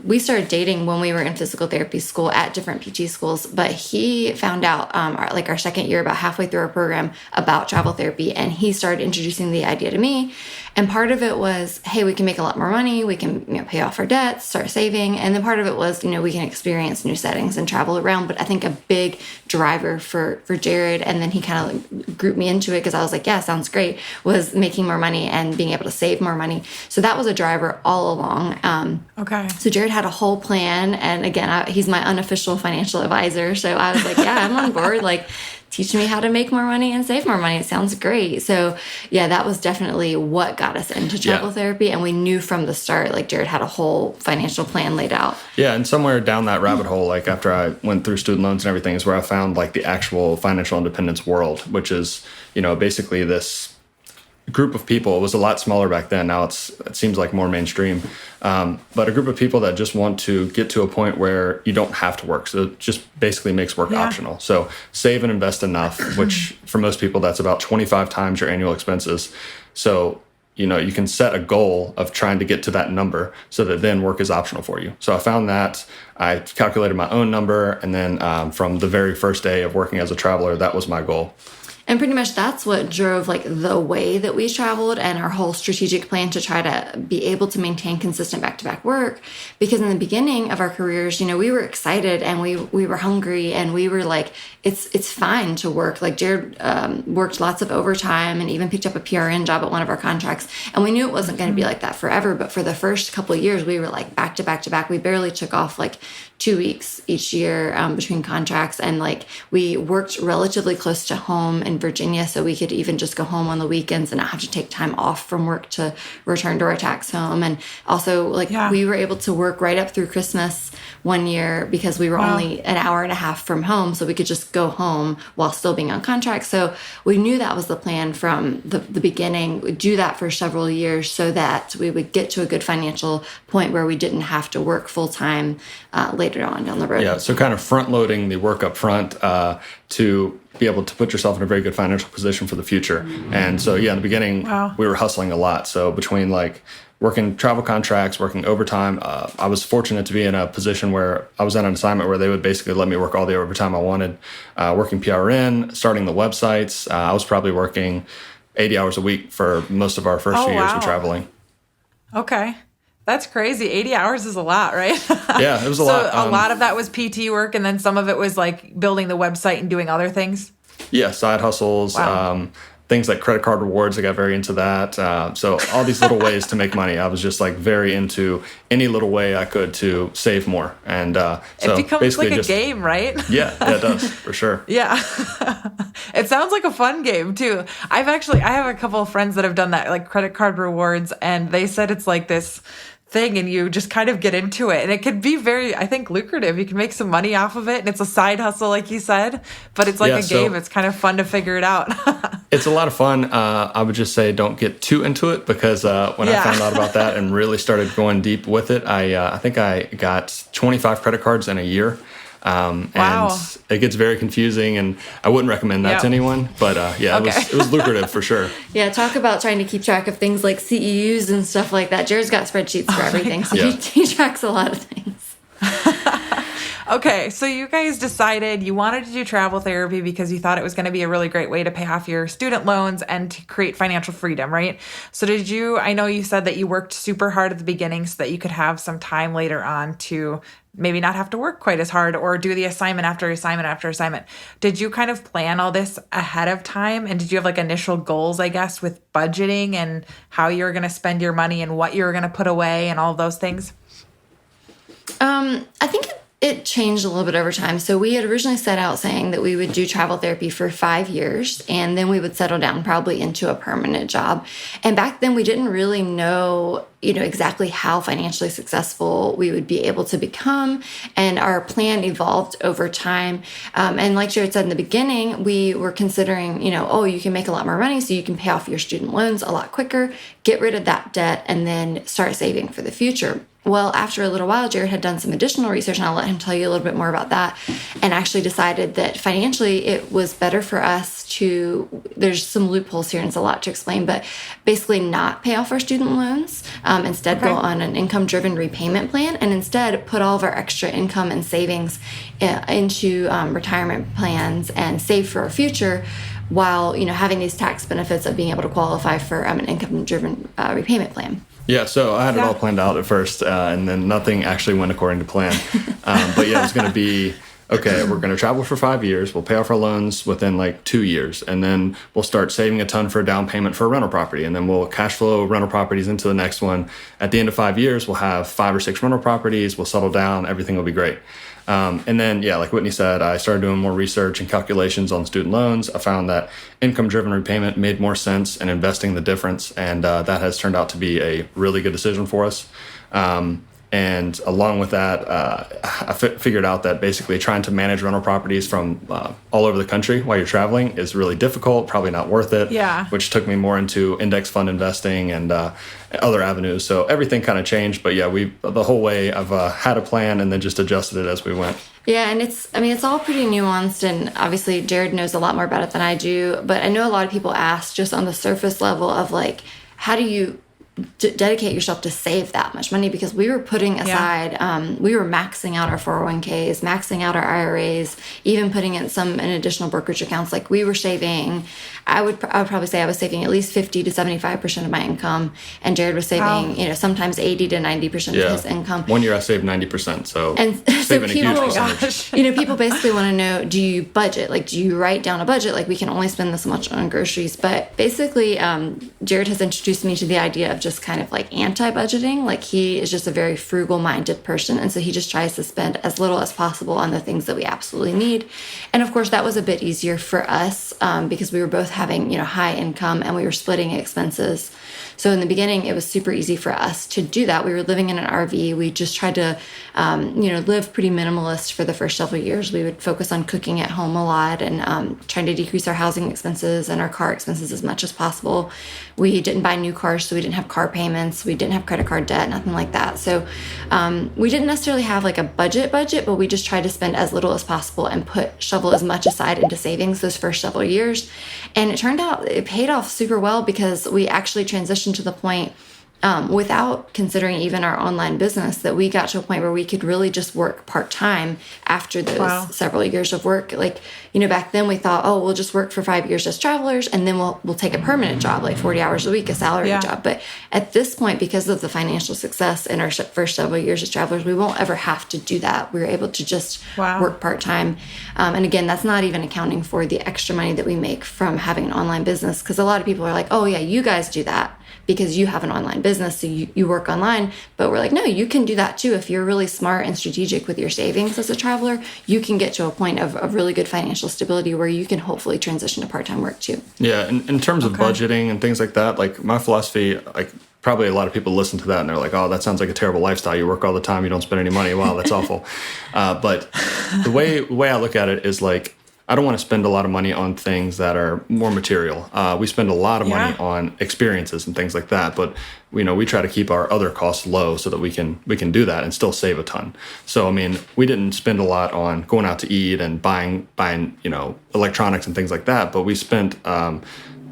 we started dating when we were in physical therapy school at different PT schools. But he found out our second year, about halfway through our program, about travel therapy. And he started introducing the idea to me. And part of it was, hey, we can make a lot more money. We can pay off our debts, start saving. And then part of it was, we can experience new settings and travel around. But I think a big driver for Jared, and then he kind of grouped me into it because I was like, yeah, sounds great, was making more money and being able to save more money. So that was a driver all along.
Okay.
So Jared had a whole plan. And again, he's my unofficial financial advisor. So I was like, yeah, I'm on board. Like, teach me how to make more money and save more money. It sounds great. So yeah, that was definitely what got us into travel therapy. And we knew from the start, like Jared had a whole financial plan laid out.
Yeah. And somewhere down that rabbit hole, like after I went through student loans and everything, is where I found like the actual financial independence world, which is, basically this group of people. It was a lot smaller back then. Now it seems like more mainstream. But a group of people that just want to get to a point where you don't have to work. So it just basically makes work optional. So save and invest enough, which for most people, that's about 25 times your annual expenses. So, you can set a goal of trying to get to that number so that then work is optional for you. So I found that. I calculated my own number. And then from the very first day of working as a traveler, that was my goal.
And pretty much that's what drove like the way that we traveled and our whole strategic plan to try to be able to maintain consistent back-to-back work. Because in the beginning of our careers, we were excited and we were hungry and we were like, it's fine to work. Like Jared worked lots of overtime and even picked up a PRN job at one of our contracts. And we knew it wasn't going to be like that forever. But for the first couple of years, we were like back to back to back. We barely took off like 2 weeks each year between contracts. And like we worked relatively close to home in Virginia, so we could even just go home on the weekends and not have to take time off from work to return to our tax home. And also we were able to work right up through Christmas one year because we were only an hour and a half from home, so we could just go home while still being on contract. So we knew that was the plan from the beginning. We'd do that for several years so that we would get to a good financial point where we didn't have to work full time later on down the road.
Yeah, so kind of front loading the work up front to be able to put yourself in a very good financial position for the future. And so, in the beginning, we were hustling a lot. So between like working travel contracts, working overtime, I was fortunate to be in a position where I was on an assignment where they would basically let me work all the overtime I wanted. Working PRN, starting the websites, I was probably working 80 hours a week for most of our first few years of traveling.
Okay. That's crazy. 80 hours is a lot, right?
Yeah, it was a lot.
So a lot of that was PT work, and then some of it was like building the website and doing other things?
Yeah, side hustles, things like credit card rewards. I got very into that. So all these little ways to make money. I was just like very into any little way I could to save more. And so
it becomes
basically
like a game, right?
Yeah, it does, for sure.
Yeah. It sounds like a fun game too. I have a couple of friends that have done that, like credit card rewards, and they said it's like this thing and you just kind of get into it, and it could be very, I think, lucrative. You can make some money off of it, and it's a side hustle like you said, but it's like a game. It's kind of fun to figure it out.
It's a lot of fun. I would just say don't get too into it, because when I found out about that and really started going deep with it, I think I got 25 credit cards in a year. And it gets very confusing, and I wouldn't recommend that to anyone, but it was lucrative for sure.
Yeah, talk about trying to keep track of things like CEUs and stuff like that. Jared's got spreadsheets for everything, so he tracks a lot of things.
Okay, so you guys decided you wanted to do travel therapy because you thought it was going to be a really great way to pay off your student loans and to create financial freedom, right? So I know you said that you worked super hard at the beginning so that you could have some time later on to maybe not have to work quite as hard or do the assignment after assignment after assignment. Did you kind of plan all this ahead of time? And did you have like initial goals, I guess, with budgeting and how you were going to spend your money and what you were going to put away and all of those things?
I think it changed a little bit over time. So we had originally set out saying that we would do travel therapy for 5 years and then we would settle down probably into a permanent job. And back then we didn't really know, exactly how financially successful we would be able to become. And our plan evolved over time. And like Jared said in the beginning, we were considering, you can make a lot more money so you can pay off your student loans a lot quicker, get rid of that debt, and then start saving for the future. Well, after a little while, Jared had done some additional research, and I'll let him tell you a little bit more about that, and actually decided that financially it was better for us there's some loopholes here and it's a lot to explain, but basically not pay off our student loans, instead go on an income-driven repayment plan, and instead put all of our extra income and savings into retirement plans and save for our future, while having these tax benefits of being able to qualify for an income-driven repayment plan.
Yeah, so I had it all planned out at first, and then nothing actually went according to plan. But yeah, it was going to be, okay, we're going to travel for 5 years. We'll pay off our loans within like 2 years. And then we'll start saving a ton for a down payment for a rental property. And then we'll cash flow rental properties into the next one. At the end of 5 years, we'll have 5 or 6 rental properties. We'll settle down. Everything will be great. And then, like Whitney said, I started doing more research and calculations on student loans. I found that income-driven repayment made more sense and investing the difference. And that has turned out to be a really good decision for us. And along with that, I figured out that basically trying to manage rental properties from all over the country while you're traveling is really difficult, probably not worth it, which took me more into index fund investing and other avenues. So everything kind of changed. But the whole way I've had a plan and then just adjusted it as we went.
Yeah, and it's all pretty nuanced, and obviously Jared knows a lot more about it than I do. But I know a lot of people ask just on the surface level of like, how do you dedicate yourself to save that much money? Because we were putting aside, we were maxing out our 401ks, maxing out our IRAs, even putting in additional brokerage accounts. Like we were saving, I would probably say I was saving at least 50 to 75% of my income, and Jared was saving, sometimes 80 to 90% of his income.
1 year I saved 90%, so
people,
saving a huge percentage.
People basically want to know, do you budget? Like, do you write down a budget? Like, we can only spend this much on groceries. But basically, Jared has introduced me to the idea of just kind of like anti-budgeting. Like, he is just a very frugal-minded person, and so he just tries to spend as little as possible on the things that we absolutely need. And of course, that was a bit easier for us because we were both having high income and we were splitting expenses. So in the beginning, it was super easy for us to do that. We were living in an RV. We just tried to, live pretty minimalist for the first several years. We would focus on cooking at home a lot and trying to decrease our housing expenses and our car expenses as much as possible. We didn't buy new cars, so we didn't have car payments. We didn't have credit card debt, nothing like that. So we didn't necessarily have like a budget, but we just tried to spend as little as possible and shovel as much aside into savings those first several years. And it turned out it paid off super well because we actually transitioned to the point without considering even our online business, that we got to a point where we could really just work part-time after those several years of work. Like, back then we thought, we'll just work for 5 years as travelers and then we'll take a permanent job, like 40 hours a week, a salary job. But at this point, because of the financial success in our first several years as travelers, we won't ever have to do that. We're able to just work part-time. And again, that's not even accounting for the extra money that we make from having an online business. Because a lot of people are like, oh yeah, you guys do that because you have an online business, so you work online. But we're like, no, you can do that too. If you're really smart and strategic with your savings as a traveler, you can get to a point of really good financial stability where you can hopefully transition to part-time work too.
Yeah, in terms of budgeting and things like that, like my philosophy, like probably a lot of people listen to that and they're like, oh, that sounds like a terrible lifestyle. You work all the time, you don't spend any money. Wow, that's awful. But the way I look at it is like, I don't want to spend a lot of money on things that are more material. We spend a lot of money on experiences and things like that, but we try to keep our other costs low so that we can do that and still save a ton. So I mean, we didn't spend a lot on going out to eat and buying electronics and things like that, but we spent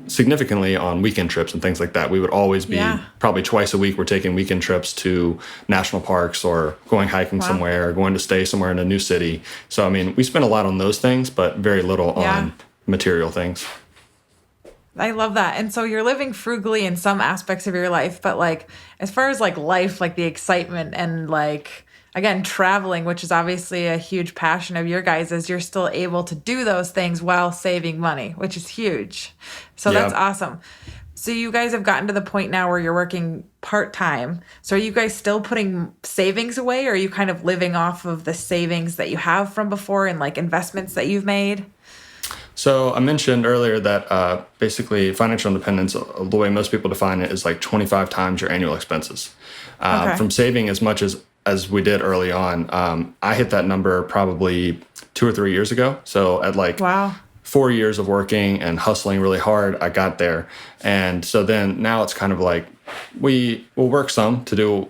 significantly on weekend trips and things like that. We would always be probably twice a week we're taking weekend trips to national parks or going hiking somewhere or going to stay somewhere in a new city. So I mean, we spend a lot on those things, but very little on material things.
I love that. And so you're living frugally in some aspects of your life, but like as far as like life, like the excitement and like again, traveling, which is obviously a huge passion of your guys', is you're still able to do those things while saving money, which is huge. So that's awesome. So you guys have gotten to the point now where you're working part-time. So are you guys still putting savings away, or are you kind of living off of the savings that you have from before and like investments that you've made?
So I mentioned earlier that basically financial independence, the way most people define it, is like 25 times your annual expenses.
Okay.
From saving as much as we did early on, I hit that number probably 2 or 3 years ago. So at like
Wow.
4 years of working and hustling really hard, I got there. And so then now it's kind of like we will work some to do,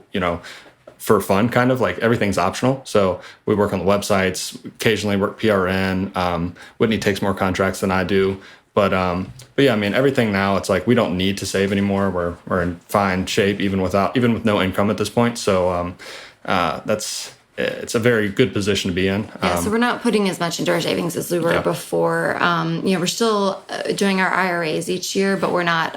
for fun, kind of like everything's optional. So we work on the websites, occasionally work PRN. Whitney takes more contracts than I do. But yeah, I mean, everything now, it's like we don't need to save anymore. We're in fine shape, even with no income at this point. So it's a very good position to be in.
Yeah, so we're not putting as much into our savings as we were before. We're still doing our IRAs each year, but we're not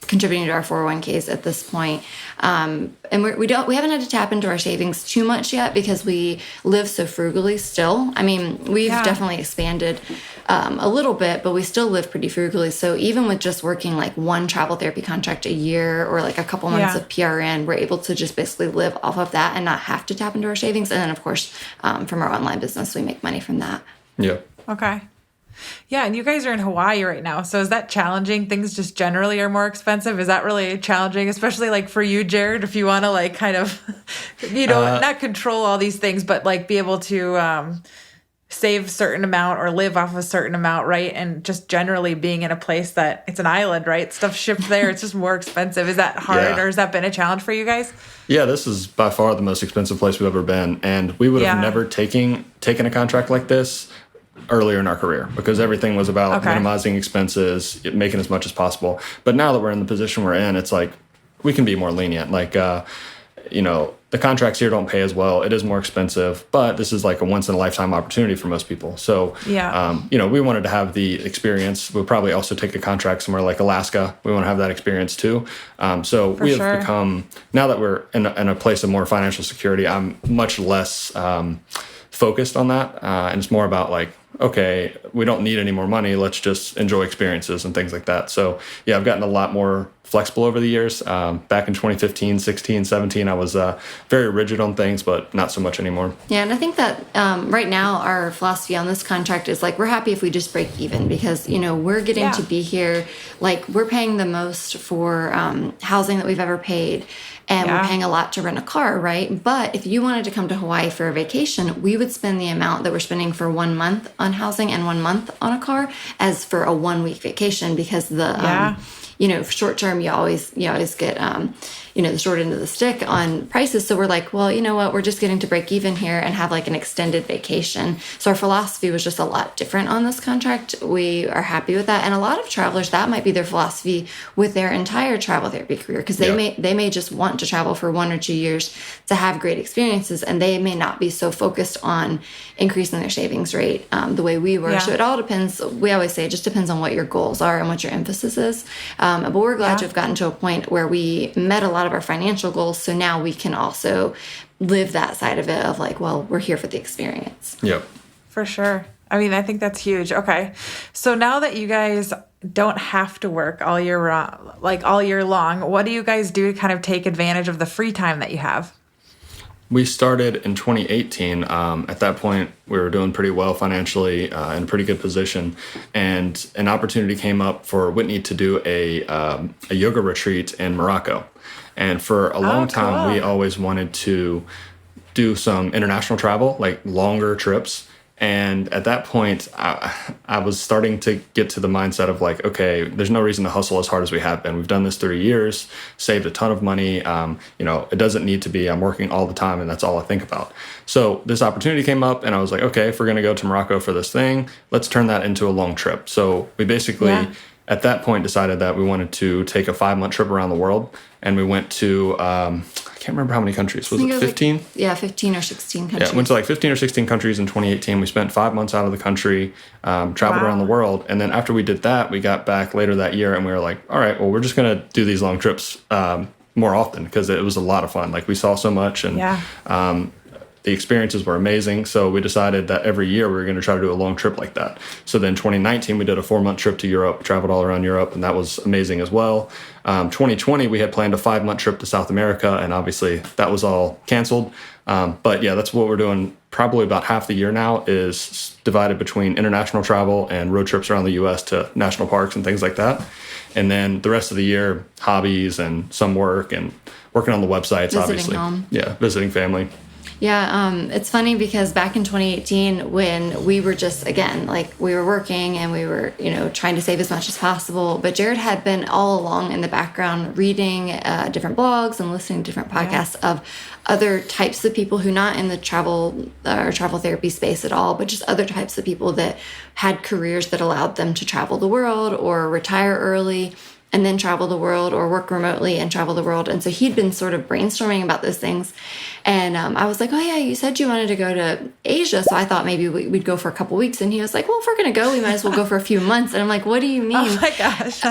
contributing to our 401ks at this point. And we haven't had to tap into our savings too much yet because we live so frugally still. I mean, we've definitely expanded a little bit, but we still live pretty frugally. So even with just working like one travel therapy contract a year or like a couple months of PRN, we're able to just basically live off of that and not have to tap into our savings. And then, of course, from our online business, we make money from that.
Yeah.
Okay. Yeah, and you guys are in Hawaii right now. So is that challenging? Things just generally are more expensive. Is that really challenging, especially like for you, Jared, if you want to like kind of, not control all these things, but like be able to save a certain amount or live off a certain amount, right? And just generally being in a place that it's an island, right? Stuff shipped there, it's just more expensive. Is that hard or has that been a challenge for you guys?
Yeah, this is by far the most expensive place we've ever been. And we would have never taken a contract like this earlier in our career because everything was about minimizing expenses, making as much as possible. But now that we're in the position we're in, it's like we can be more lenient. Like, the contracts here don't pay as well. It is more expensive, but this is like a once in a lifetime opportunity for most people. So, we wanted to have the experience. We'll probably also take a contract somewhere like Alaska. We want to have that experience too. So we have become, now that we're in a place of more financial security, I'm much less focused on that. And it's more about like, okay, we don't need any more money. Let's just enjoy experiences and things like that. So yeah, I've gotten a lot more flexible over the years. Back in 2015, 16, 17, I was very rigid on things, but not so much anymore. Yeah,
and I think that right now our philosophy on this contract is like, we're happy if we just break even because, we're getting to be here. Like we're paying the most for housing that we've ever paid. And we're paying a lot to rent a car, right? But if you wanted to come to Hawaii for a vacation, we would spend the amount that we're spending for 1 month on housing and 1 month on a car as for a 1 week vacation because the short term you always get the short end of the stick on prices. So we're like, well, you know what? We're just getting to break even here and have like an extended vacation. So our philosophy was just a lot different on this contract. We are happy with that. And a lot of travelers, that might be their philosophy with their entire travel therapy career because they may just want to travel for 1 or 2 years to have great experiences. And they may not be so focused on increasing their savings rate the way we were. So it all depends. We always say it just depends on what your goals are and what your emphasis is. But we're glad to have gotten to a point where we met a lot of our financial goals. So now we can also live that side of it of like, well, we're here for the experience.
Yep.
For sure. I mean, I think that's huge. Okay. So now that you guys don't have to work all year long, what do you guys do to kind of take advantage of the free time that you have?
We started in 2018. At that point, we were doing pretty well financially, in a pretty good position. And an opportunity came up for Whitney to do a yoga retreat in Morocco. And for a long time, we always wanted to do some international travel, like longer trips. And at that point, I was starting to get to the mindset of like, okay, there's no reason to hustle as hard as we have been. We've done this 3 years, saved a ton of money. It doesn't need to be I'm working all the time and that's all I think about. So this opportunity came up and I was like, okay, if we're going to go to Morocco for this thing, let's turn that into a long trip. So we basically, at that point, decided that we wanted to take a 5-month trip around the world. And we went to, I can't remember how many countries. Was it 15?
15 or 16 countries.
Yeah, went to like 15 or 16 countries in 2018. We spent 5 months out of the country, traveled around the world. And then after we did that, we got back later that year and we were like, all right, well, we're just going to do these long trips more often because it was a lot of fun. Like we saw so much and the experiences were amazing. So we decided that every year we were going to try to do a long trip like that. So then 2019, we did a 4-month trip to Europe, traveled all around Europe, and that was amazing as well. 2020, we had planned a 5-month trip to South America, and obviously that was all canceled. But yeah, that's what we're doing. Probably about half the year now is divided between international travel and road trips around the U.S. to national parks and things like that. And then the rest of the year, hobbies and some work and working on the websites,
Visiting
obviously.
home.
Yeah, visiting family.
Yeah, it's funny because back in 2018, when we were just, again, like we were working and we were, trying to save as much as possible, but Jared had been all along in the background reading different blogs and listening to different podcasts of other types of people who not in the travel or travel therapy space at all, but just other types of people that had careers that allowed them to travel the world or retire early and then travel the world, or work remotely and travel the world. And so he'd been sort of brainstorming about those things. And I was like, oh yeah, you said you wanted to go to Asia. So I thought maybe we'd go for a couple weeks. And he was like, well, if we're going to go, we might as well go for a few months. And I'm like, what do you mean?
Oh my gosh.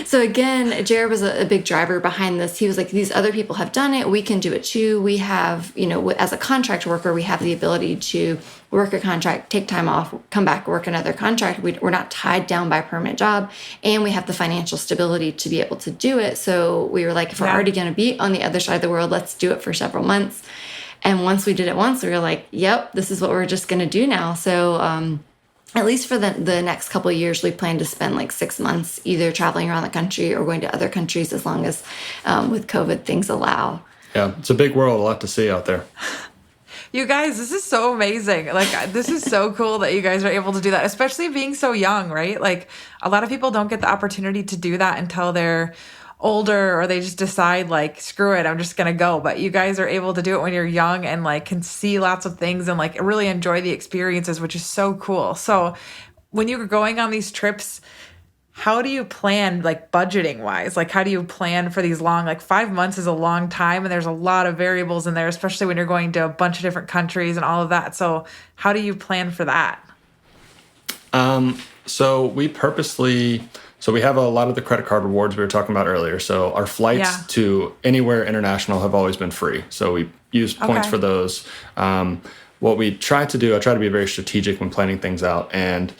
So again, Jared was a big driver behind this. He was like, these other people have done it. We can do it too. We have, as a contract worker, we have the ability to work a contract, take time off, come back, work another contract. We're not tied down by a permanent job, and we have the financial stability to be able to do it. So we were like, if we're already going to be on the other side of the world, let's do it for several months. And once we did it once, we were like, yep, this is what we're just going to do now. So at least for the next couple of years, we plan to spend like 6 months either traveling around the country or going to other countries as long as with COVID things allow.
Yeah, it's a big world, a lot to see out there.
You guys, this is so amazing. Like, this is so cool that you guys are able to do that, especially being so young, right? Like, a lot of people don't get the opportunity to do that until they're older, or they just decide, like, screw it, I'm just going to go. But you guys are able to do it when you're young and, like, can see lots of things and, like, really enjoy the experiences, which is so cool. So when you were going on these trips, how do you plan, like, budgeting wise? Like, how do you plan for these long, like 5 months is a long time, and there's a lot of variables in there, especially when you're going to a bunch of different countries and all of that. So how do you plan for that?
So we have a lot of the credit card rewards we were talking about earlier. So our flights to anywhere international have always been free. So we use points for those. What we try to do, I try to be very strategic when planning things out. And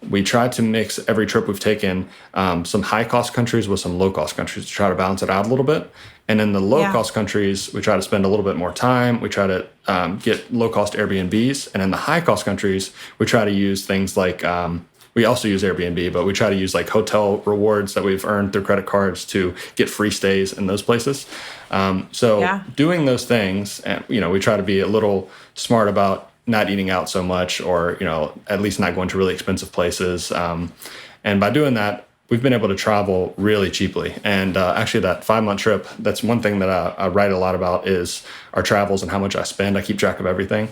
we try to mix every trip we've taken, some high-cost countries with some low-cost countries to try to balance it out a little bit. And in the low-cost countries, we try to spend a little bit more time. We try to get low-cost Airbnbs. And in the high-cost countries, we try to use things like we also use Airbnb, but we try to use like hotel rewards that we've earned through credit cards to get free stays in those places. Doing those things, and we try to be a little smart about not eating out so much, or at least not going to really expensive places. And by doing that, we've been able to travel really cheaply. And actually, that 5-month trip, that's one thing that I write a lot about is our travels and how much I spend. I keep track of everything.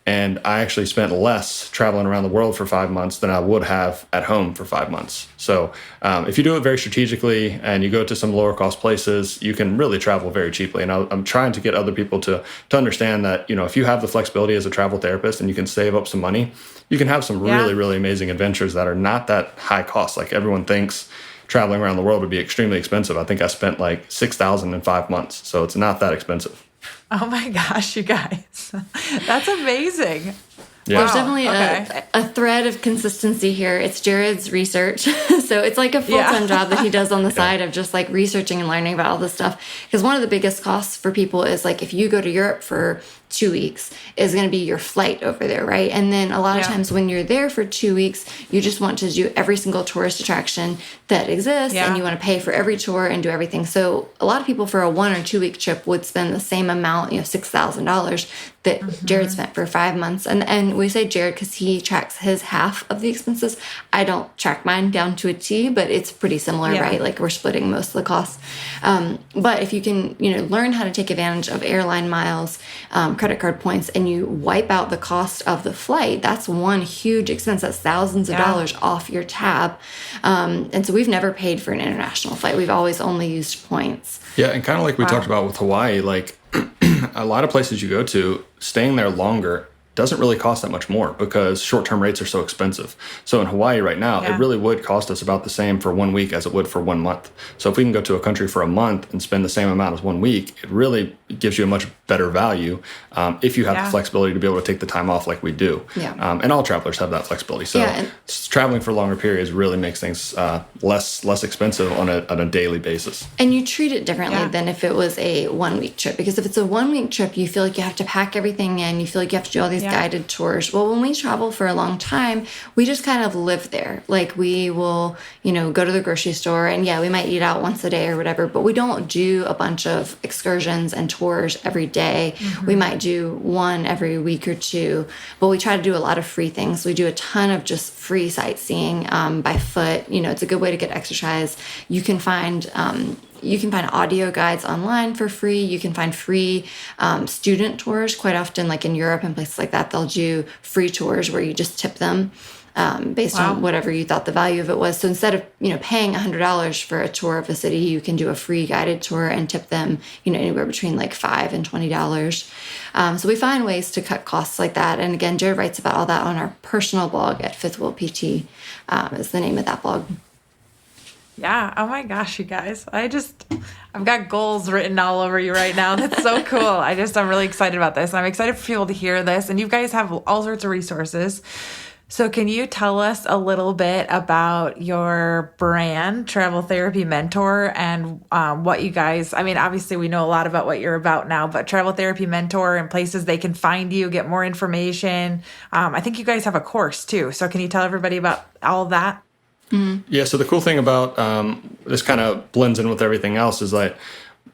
And I actually spent less traveling around the world for 5 months than I would have at home for 5 months. So if you do it very strategically and you go to some lower cost places, you can really travel very cheaply. And I'm trying to get other people to understand that, if you have the flexibility as a travel therapist and you can save up some money, you can have some really, really amazing adventures that are not that high cost. Like, everyone thinks traveling around the world would be extremely expensive. I think I spent like $6,000 in 5 months. So it's not that expensive.
Oh my gosh, you guys. That's amazing.
Yeah.
There's definitely a thread of consistency here. It's Jared's research. So it's like a full-time job that he does on the side of just like researching and learning about all this stuff. Because one of the biggest costs for people is like, if you go to Europe for 2 weeks, is going to be your flight over there, right? And then a lot of times when you're there for 2 weeks, you just want to do every single tourist attraction that exists, and you want to pay for every tour and do everything. So a lot of people for a 1 or 2 week trip would spend the same amount, $6,000 that Jared spent for 5 months. And we say Jared because he tracks his half of the expenses. I don't track mine down to a T, but it's pretty similar, right? Like, we're splitting most of the costs. But if you can, learn how to take advantage of airline miles, credit card points, and you wipe out the cost of the flight, that's one huge expense. That's thousands of dollars off your tab. And so we've never paid for an international flight. We've always only used points.
Yeah, and kind of like we talked about with Hawaii, like a lot of places you go to, staying there longer doesn't really cost that much more because short-term rates are so expensive. So in Hawaii right now, it really would cost us about the same for 1 week as it would for 1 month. So if we can go to a country for a month and spend the same amount as 1 week, it really it gives you a much better value if you have the flexibility to be able to take the time off like we do.
Yeah.
And all travelers have that flexibility. So traveling for longer periods really makes things less expensive on a daily basis.
And you treat it differently than if it was a 1-week trip. Because if it's a 1-week trip, you feel like you have to pack everything in. You feel like you have to do all these guided tours. Well, when we travel for a long time, we just kind of live there. Like we will, go to the grocery store and we might eat out once a day or whatever, but we don't do a bunch of excursions and tours every day. We might do one every week or two, but we try to do a lot of free things. We do a ton of just free sightseeing by foot. It's a good way to get exercise. You can find audio guides online for free. You can find free student tours. Quite often, like in Europe and places like that, they'll do free tours where you just tip them based on whatever you thought the value of it was. So instead of paying $100 for a tour of a city, you can do a free guided tour and tip them anywhere between like $5 and $20. So we find ways to cut costs like that. And again, Jared writes about all that on our personal blog at Fifth Wheel PT is the name of that blog.
Yeah. Oh my gosh, you guys. I've got goals written all over you right now. That's so cool. I'm really excited about this. And I'm excited for people to hear this. And you guys have all sorts of resources. So can you tell us a little bit about your brand, Travel Therapy Mentor, and what you guys, obviously we know a lot about what you're about now, but Travel Therapy Mentor and places they can find you, get more information. I think you guys have a course too. So can you tell everybody about all of that?
Yeah, so the cool thing about this kind of blends in with everything else is like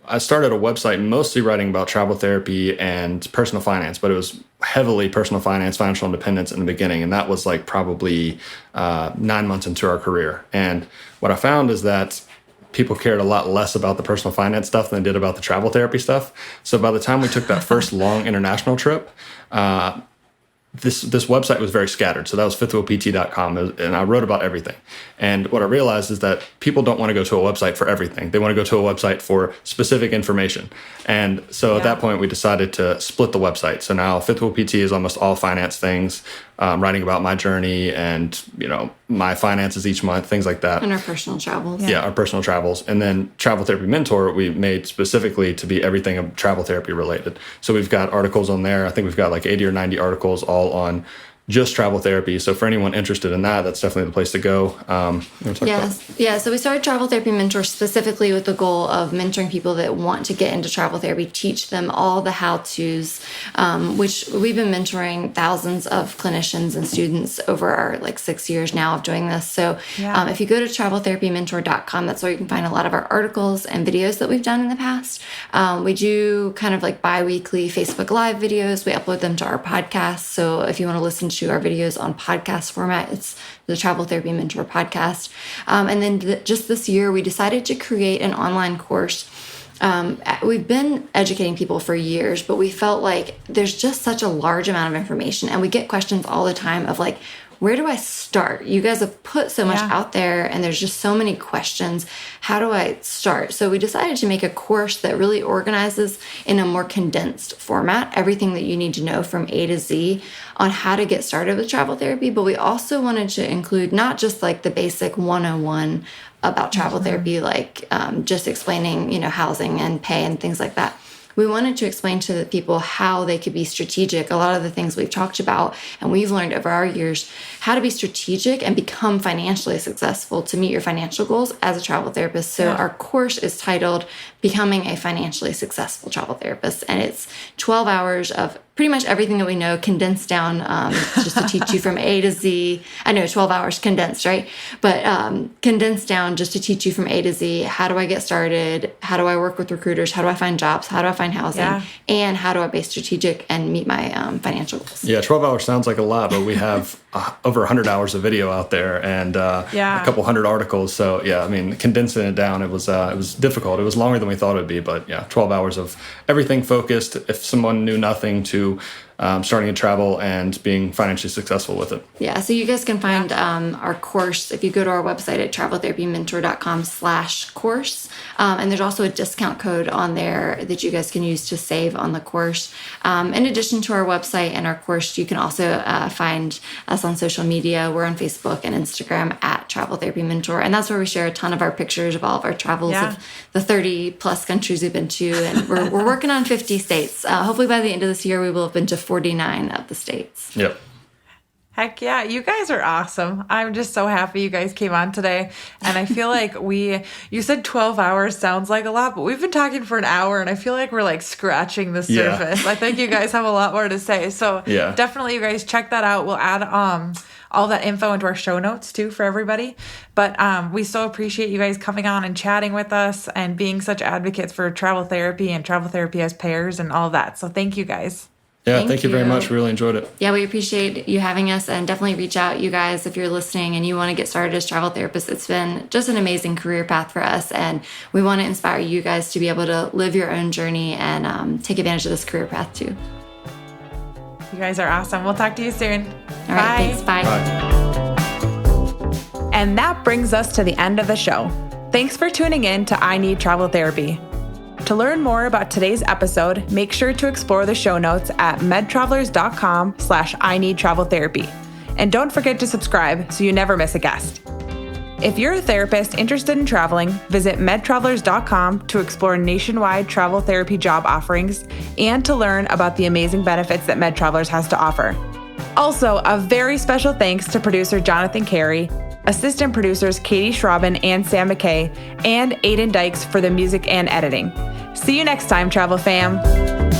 I started a website mostly writing about travel therapy and personal finance, but it was heavily personal finance, financial independence in the beginning. And that was like probably 9 months into our career. And what I found is that people cared a lot less about the personal finance stuff than they did about the travel therapy stuff. So by the time we took that first long international trip, this website was very scattered. So that was fifthwheelpt.com, and I wrote about everything. And what I realized is that people don't want to go to a website for everything. They want to go to a website for specific information. And so at that point, we decided to split the website. So now Fifth Wheel PT is almost all finance things, writing about my journey and, my finances each month, things like that.
And our personal travels.
Yeah, our personal travels. And then Travel Therapy Mentor, we made specifically to be everything travel therapy related. So we've got articles on there. I think we've got like 80 or 90 articles all on just travel therapy. So for anyone interested in that, that's definitely the place to go.
Yeah. So we started Travel Therapy Mentor specifically with the goal of mentoring people that want to get into travel therapy, teach them all the how-tos, which we've been mentoring thousands of clinicians and students over our 6 years now of doing this. So if you go to traveltherapymentor.com, that's where you can find a lot of our articles and videos that we've done in the past. We do kind of like bi-weekly Facebook Live videos. We upload them to our podcast. So if you want to listen to our videos on podcast format, it's the Travel Therapy Mentor podcast. And then just this year, we decided to create an online course. We've been educating people for years, but we felt like there's just such a large amount of information. And we get questions all the time of like, where do I start? You guys have put so much out there and there's just so many questions. How do I start? So we decided to make a course that really organizes in a more condensed format, everything that you need to know from A to Z on how to get started with travel therapy. But we also wanted to include not just like the basic 101 about travel therapy, like just explaining, housing and pay and things like that. We wanted to explain to the people how they could be strategic. A lot of the things we've talked about and we've learned over our years, how to be strategic and become financially successful to meet your financial goals as a travel therapist. So our course is titled Becoming a Financially Successful Travel Therapist. And it's 12 hours of pretty much everything that we know condensed down just to teach you from A to Z. I know 12 hours condensed, right? But condensed down just to teach you from A to Z. How do I get started? How do I work with recruiters? How do I find jobs? How do I find housing? And how do I be strategic and meet my financial goals?
Yeah, 12 hours sounds like a lot, but we have over 100 hours of video out there and a couple hundred articles. So condensing it down, it was difficult. It was longer than we thought it would be, but 12 hours of everything focused. If someone knew nothing to starting to travel and being financially successful with it.
Yeah, so you guys can find our course if you go to our website at traveltherapymentor.com/course. And there's also a discount code on there that you guys can use to save on the course. In addition to our website and our course, you can also find us on social media. We're on Facebook and Instagram at Travel Therapy Mentor. And that's where we share a ton of our pictures of all of our travels of the 30 plus countries we've been to. And we're working on 50 states. Hopefully by the end of this year, we will have been to 49 of the states.
Yep.
Heck yeah, you guys are awesome. I'm just so happy you guys came on today. And I feel like you said 12 hours sounds like a lot, but we've been talking for an hour and I feel like we're like scratching the surface. I think you guys have a lot more to say. So definitely you guys check that out. We'll add all that info into our show notes too for everybody. But we so appreciate you guys coming on and chatting with us and being such advocates for travel therapy and travel therapy as pairs and all that. So thank you guys.
Yeah, thank you very much. We really enjoyed it.
Yeah, we appreciate you having us, and definitely reach out, you guys, if you're listening and you want to get started as travel therapists. It's been just an amazing career path for us, and we want to inspire you guys to be able to live your own journey and take advantage of this career path too.
You guys are awesome. We'll talk to you soon.
All right, thanks. Bye.
And that brings us to the end of the show. Thanks for tuning in to I Need Travel Therapy. To learn more about today's episode, make sure to explore the show notes at medtravelers.com/I Need Travel Therapy. And don't forget to subscribe so you never miss a guest. If you're a therapist interested in traveling, visit medtravelers.com to explore nationwide travel therapy job offerings and to learn about the amazing benefits that MedTravelers has to offer. Also, a very special thanks to producer Jonathan Carey, assistant producers Katie Schraben and Sam McKay, and Aiden Dykes for the music and editing. See you next time, Travel Fam.